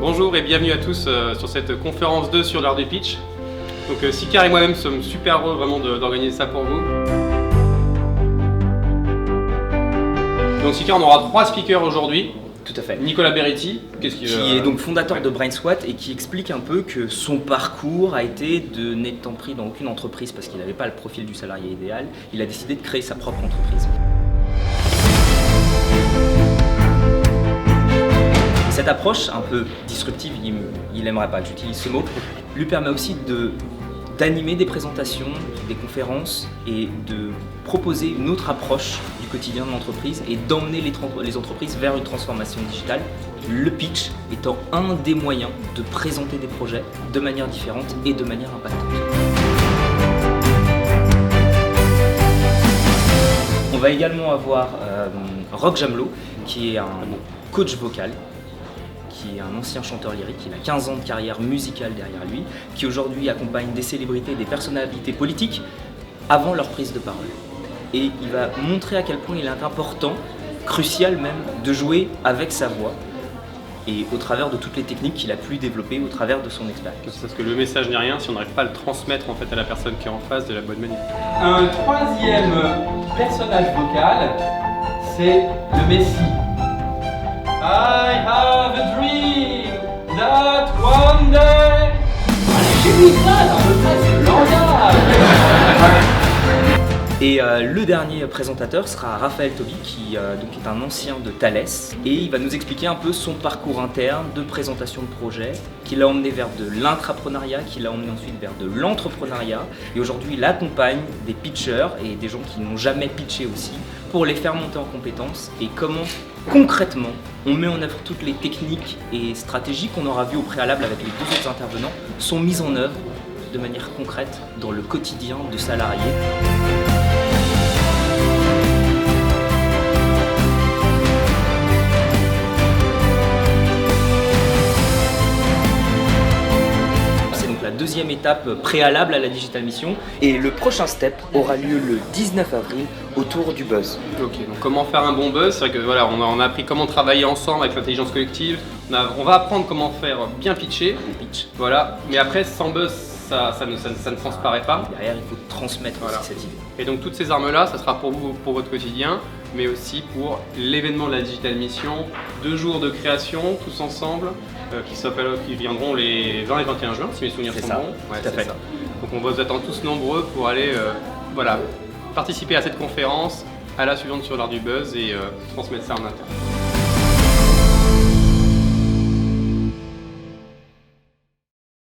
Bonjour et bienvenue à tous sur cette conférence 2 sur l'art du pitch. Donc Sicard et moi-même sommes super heureux vraiment d'organiser ça pour vous. Donc Sicard, on aura 3 speakers aujourd'hui. Tout à fait. Nicolas Beretti, qui est donc fondateur de BrainSWAT et qui explique un peu que son parcours a été de n'étant pris dans aucune entreprise parce qu'il n'avait pas le profil du salarié idéal, il a décidé de créer sa propre entreprise. Cette approche un peu disruptive, il n'aimerait pas que j'utilise ce mot, lui permet aussi d'animer des présentations, des conférences et de proposer une autre approche du quotidien de l'entreprise et d'emmener les entreprises vers une transformation digitale, le pitch étant un des moyens de présenter des projets de manière différente et de manière impactante. On va également avoir Roch Jamelot, qui est un coach vocal, qui est un ancien chanteur lyrique, il a 15 ans de carrière musicale derrière lui, qui aujourd'hui accompagne des célébrités, des personnalités politiques avant leur prise de parole. Et il va montrer à quel point il est important, crucial même, de jouer avec sa voix et au travers de toutes les techniques qu'il a pu développer au travers de son expérience. Parce que le message n'est rien si on n'arrive pas à le transmettre en fait à la personne qui est en face de la bonne manière. Un troisième personnage vocal, c'est le Messie. I have a dream that one day... J'ai mis ça dans le presque langage. Et le dernier présentateur sera Raphaël Toby, qui donc est un ancien de Thales, et il va nous expliquer un peu son parcours interne de présentation de projet, qui l'a emmené vers de l'intrapreneuriat, qui l'a emmené ensuite vers de l'entrepreneuriat, et aujourd'hui il accompagne des pitchers et des gens qui n'ont jamais pitché aussi, pour les faire monter en compétences et comment concrètement on met en œuvre toutes les techniques et stratégies qu'on aura vues au préalable avec les 2 autres intervenants sont mises en œuvre de manière concrète dans le quotidien de salariés. La deuxième étape préalable à la Digital Mission et le prochain step aura lieu le 19 avril autour du buzz. Ok, donc comment faire un bon buzz? C'est vrai que voilà, on a appris comment travailler ensemble avec l'intelligence collective, on va apprendre comment faire bien pitcher, voilà, mais après sans buzz ça ne transparaît pas. Derrière il faut transmettre aussi cette idée. Et donc toutes ces armes là, ça sera pour vous, pour votre quotidien, mais aussi pour l'événement de la Digital Mission, 2 jours de création tous ensemble, qui viendront les 20 et 21 juin, si mes souvenirs sont bons. Ouais, tout à fait. Ça. Donc on vous attend tous nombreux pour aller participer à cette conférence, à la suivante sur l'art du buzz et transmettre ça en interne.